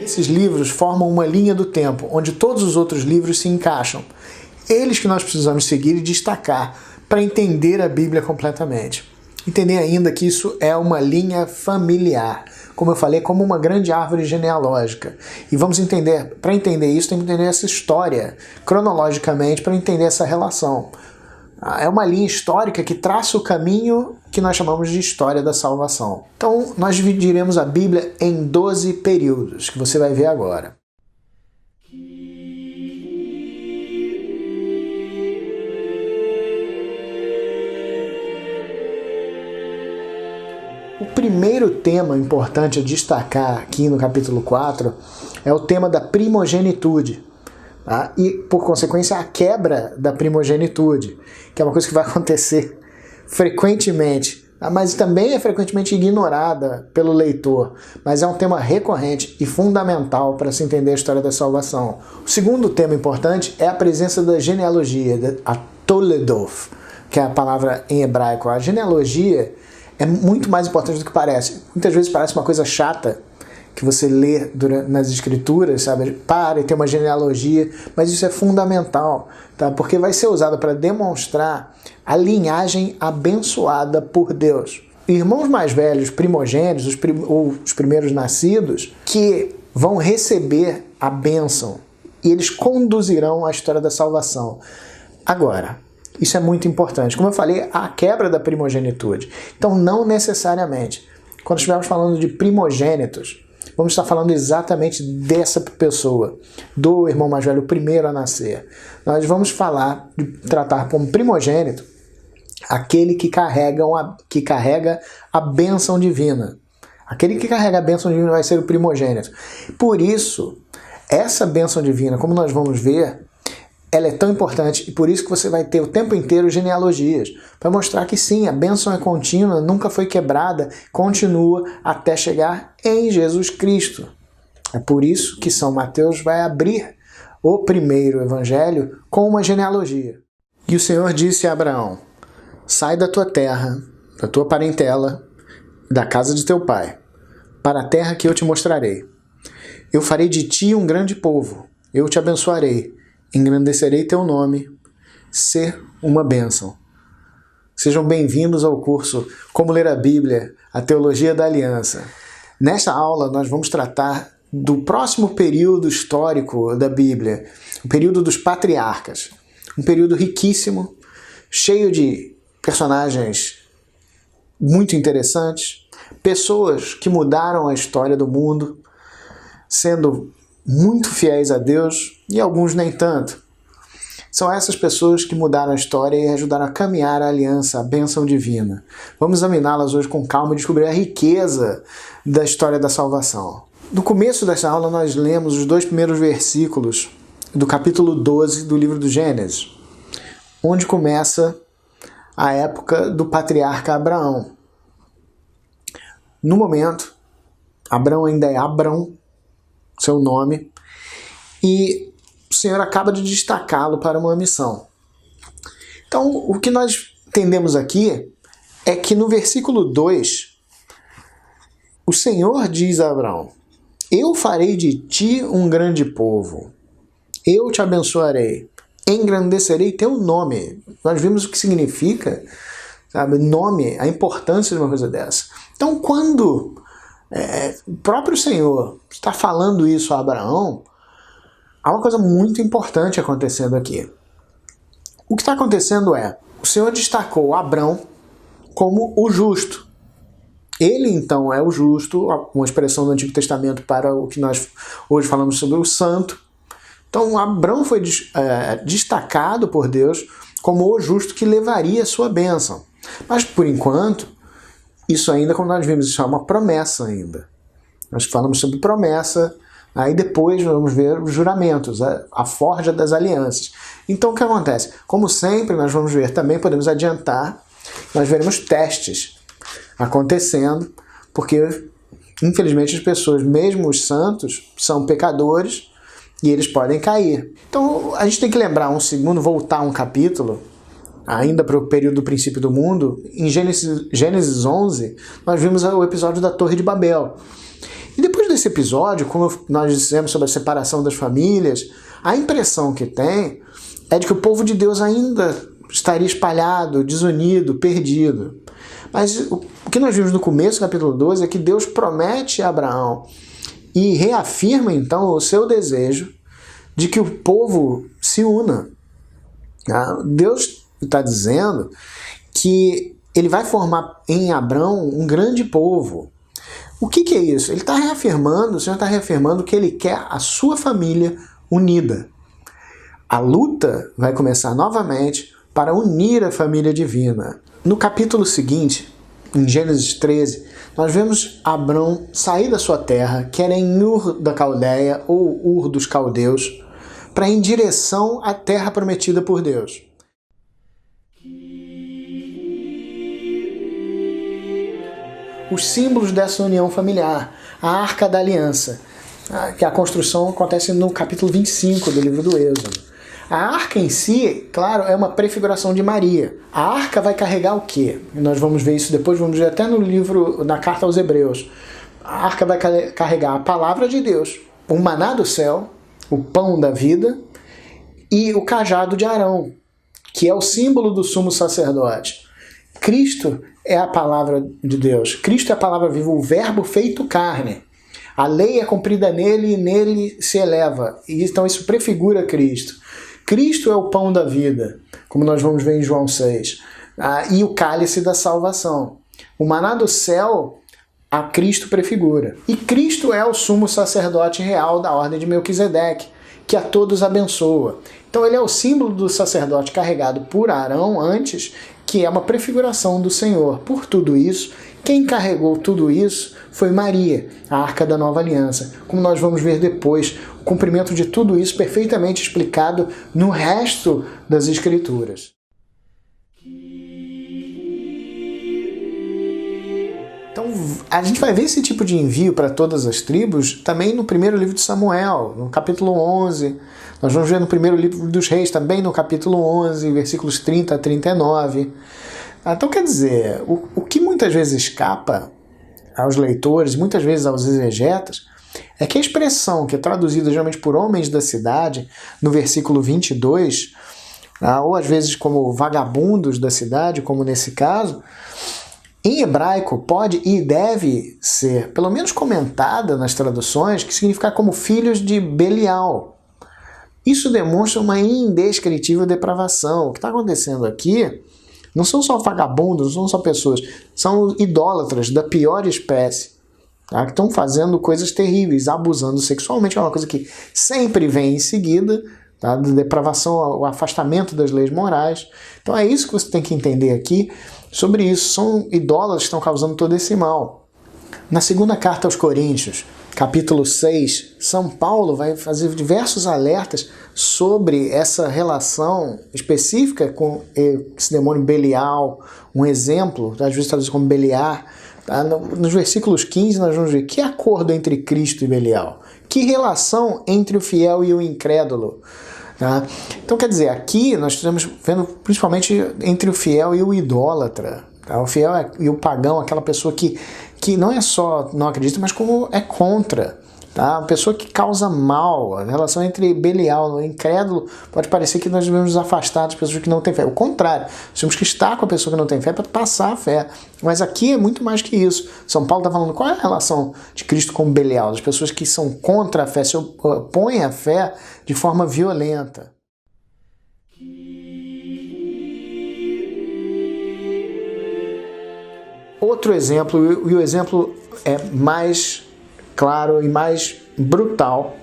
Esses livros formam uma linha do tempo, onde todos os outros livros se encaixam. Eles que nós precisamos seguir e destacar para entender a Bíblia completamente. Entender ainda que isso é uma linha familiar, como eu falei, como uma grande árvore genealógica. E vamos entender, para entender isso, tem que entender essa história cronologicamente para entender essa relação. É uma linha histórica que traça o caminho que nós chamamos de história da salvação. Então, nós dividiremos a Bíblia em 12 períodos, que você vai ver agora. O primeiro tema importante a destacar aqui no capítulo 4 é o tema da primogenitude. Tá? E, por consequência, a quebra da primogenitude, que é uma coisa que vai acontecer frequentemente, tá? Mas também é frequentemente ignorada pelo leitor, mas é um tema recorrente e fundamental para se entender a história da salvação. O segundo tema importante é a presença da genealogia, a Toledoth, que é a palavra em hebraico. A genealogia é muito mais importante do que parece. Muitas vezes parece uma coisa chata, que você lê nas escrituras, sabe? Para e tem uma genealogia, mas isso é fundamental, tá? Porque vai ser usado para demonstrar a linhagem abençoada por Deus. Irmãos mais velhos, primogênitos, os primeiros nascidos, que vão receber a bênção e eles conduzirão a história da salvação. Agora, isso é muito importante. Como eu falei, a quebra da primogenitude. Então, não necessariamente. Quando estivermos falando de primogênitos, vamos estar falando exatamente dessa pessoa, do irmão mais velho, o primeiro a nascer. Nós vamos tratar como primogênito aquele que carrega a bênção divina. Aquele que carrega a bênção divina vai ser o primogênito. Por isso, essa bênção divina, como nós vamos ver, ela é tão importante e por isso que você vai ter o tempo inteiro genealogias, para mostrar que sim, a bênção é contínua, nunca foi quebrada, continua até chegar em Jesus Cristo. É por isso que São Mateus vai abrir o primeiro evangelho com uma genealogia. E o Senhor disse a Abraão: sai da tua terra, da tua parentela, da casa de teu pai, para a terra que eu te mostrarei. Eu farei de ti um grande povo, eu te abençoarei, engrandecerei teu nome, ser uma bênção. Sejam bem-vindos ao curso Como Ler a Bíblia, a Teologia da Aliança. Nesta aula nós vamos tratar do próximo período histórico da Bíblia, o período dos patriarcas. Um período riquíssimo, cheio de personagens muito interessantes, pessoas que mudaram a história do mundo, sendo muito fiéis a Deus e alguns nem tanto. São essas pessoas que mudaram a história e ajudaram a caminhar a aliança, a bênção divina. Vamos examiná-las hoje com calma e descobrir a riqueza da história da salvação. No começo dessa aula nós lemos os 2 primeiros versículos do capítulo 12 do livro do Gênesis, onde começa a época do patriarca Abraão. No momento, Abraão ainda é Abrão, seu nome, e o Senhor acaba de destacá-lo para uma missão. Então, o que nós entendemos aqui é que no versículo 2, o Senhor diz a Abraão: eu farei de ti um grande povo, eu te abençoarei, engrandecerei teu nome. Nós vimos o que significa, sabe, nome, a importância de uma coisa dessa. Então, quando o próprio Senhor está falando isso a Abraão, há uma coisa muito importante acontecendo aqui. O que está acontecendo é, o Senhor destacou Abrão como o justo. Ele, então, é o justo, uma expressão do Antigo Testamento para o que nós hoje falamos sobre o santo. Então, Abrão foi destacado por Deus como o justo que levaria a sua bênção. Mas, por enquanto, isso ainda, como nós vimos, isso é uma promessa ainda. Nós falamos sobre promessa, aí depois vamos ver os juramentos, a forja das alianças. Então o que acontece? Como sempre, nós vamos ver também, podemos adiantar, nós veremos testes acontecendo, porque infelizmente as pessoas, mesmo os santos, são pecadores e eles podem cair. Então a gente tem que lembrar um segundo, voltar um capítulo, ainda para o período do princípio do mundo. Em Gênesis 11, nós vimos o episódio da Torre de Babel. E depois Vendo esse episódio, como nós dissemos sobre a separação das famílias, a impressão que tem é de que o povo de Deus ainda estaria espalhado, desunido, perdido. Mas o que nós vimos no começo do capítulo 12 é que Deus promete a Abraão e reafirma então o seu desejo de que o povo se una. Deus está dizendo que ele vai formar em Abrão um grande povo. O que é isso? Ele está reafirmando, o Senhor está reafirmando que ele quer a sua família unida. A luta vai começar novamente para unir a família divina. No capítulo seguinte, em Gênesis 13, nós vemos Abrão sair da sua terra, que era em Ur da Caldeia, ou Ur dos Caldeus, para ir em direção à terra prometida por Deus. Os símbolos dessa união familiar, a Arca da Aliança, que a construção acontece no capítulo 25 do livro do Êxodo. A arca em si, claro, é uma prefiguração de Maria. A arca vai carregar o quê? Nós vamos ver isso depois, vamos ver até no livro, na carta aos Hebreus. A arca vai carregar a palavra de Deus, o maná do céu, o pão da vida e o cajado de Arão, que é o símbolo do sumo sacerdote. Cristo é a palavra de Deus. Cristo é a palavra viva, o verbo feito carne. A lei é cumprida nele e nele se eleva. E então isso prefigura Cristo. Cristo é o pão da vida, como nós vamos ver em João 6. E o cálice da salvação. O maná do céu a Cristo prefigura. E Cristo é o sumo sacerdote real da ordem de Melquisedeque, que a todos abençoa. Então ele é o símbolo do sacerdote carregado por Arão antes, que é uma prefiguração do Senhor. Por tudo isso, quem carregou tudo isso foi Maria, a Arca da Nova Aliança. Como nós vamos ver depois, o cumprimento de tudo isso perfeitamente explicado no resto das Escrituras. Então, a gente vai ver esse tipo de envio para todas as tribos também no primeiro livro de Samuel, no capítulo 11. Nós vamos ver no primeiro livro dos Reis, também no capítulo 11, versículos 30 a 39. Então, quer dizer, o que muitas vezes escapa aos leitores, muitas vezes aos exegetas, é que a expressão que é traduzida geralmente por homens da cidade, no versículo 22, ou às vezes como vagabundos da cidade, como nesse caso, em hebraico pode e deve ser, pelo menos comentada nas traduções, que significa como filhos de Belial. Isso demonstra uma indescritível depravação. O que está acontecendo aqui não são só vagabundos, não são só pessoas, são idólatras da pior espécie, tá? Que estão fazendo coisas terríveis, abusando sexualmente, é uma coisa que sempre vem em seguida, tá? Da depravação, o afastamento das leis morais. Então é isso que você tem que entender aqui sobre isso. São idólatras que estão causando todo esse mal. Na segunda carta aos Coríntios, capítulo 6, São Paulo vai fazer diversos alertas sobre essa relação específica com esse demônio Belial, um exemplo, às vezes traduzido como Beliar. Tá? Nos versículos 15 nós vamos ver que acordo entre Cristo e Belial, que relação entre o fiel e o incrédulo. Tá? Então quer dizer, aqui nós estamos vendo principalmente entre o fiel e o idólatra. Tá? O fiel e o pagão, aquela pessoa que não é só não acredita, mas como é contra. Tá? A pessoa que causa mal. A relação entre Belial e o incrédulo pode parecer que nós devemos nos afastar das pessoas que não têm fé. O contrário, nós temos que estar com a pessoa que não tem fé para passar a fé. Mas aqui é muito mais que isso. São Paulo está falando qual é a relação de Cristo com Belial, das pessoas que são contra a fé, se opõem à fé de forma violenta. Outro exemplo, e o exemplo é mais claro e mais brutal,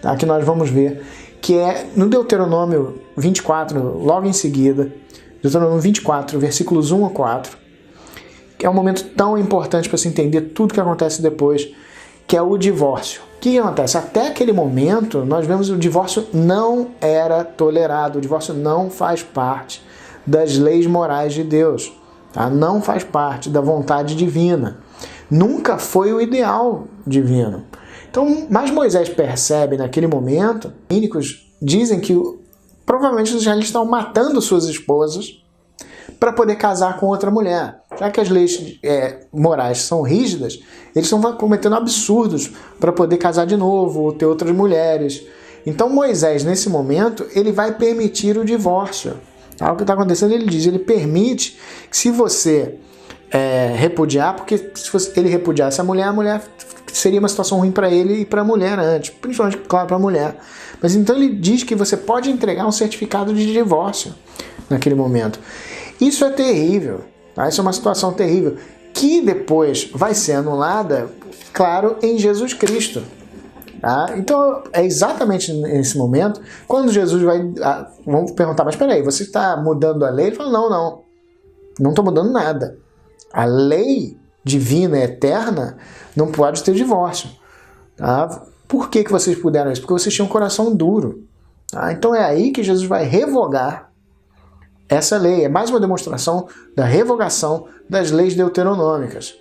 tá, que nós vamos ver, que é no Deuteronômio 24, logo em seguida, Deuteronômio 24, versículos 1 a 4, que é um momento tão importante para se entender tudo que acontece depois, que é o divórcio. O que acontece? Até aquele momento, nós vemos que o divórcio não era tolerado, o divórcio não faz parte das leis morais de Deus, tá? Não faz parte da vontade divina. Nunca foi o ideal divino. Então, mas Moisés percebe naquele momento, os rabínicos dizem que provavelmente os israelitas estão matando suas esposas para poder casar com outra mulher. Já que as leis morais são rígidas, eles estão cometendo absurdos para poder casar de novo ou ter outras mulheres. Então Moisés, nesse momento, ele vai permitir o divórcio. O que está acontecendo, ele diz, ele permite que se você repudiar, porque se ele repudiasse a mulher seria uma situação ruim para ele e para a mulher antes, principalmente, claro, para a mulher. Mas então ele diz que você pode entregar um certificado de divórcio naquele momento. Isso é terrível, tá? Isso é uma situação terrível, que depois vai ser anulada, claro, em Jesus Cristo. Tá? Então é exatamente nesse momento, quando Jesus vai... vamos perguntar, mas peraí, você está mudando a lei? Ele fala, não estou mudando nada. A lei divina, eterna, não pode ter divórcio. Tá? Por que vocês puderam isso? Porque vocês tinham um coração duro. Tá? Então é aí que Jesus vai revogar essa lei. É mais uma demonstração da revogação das leis deuteronômicas.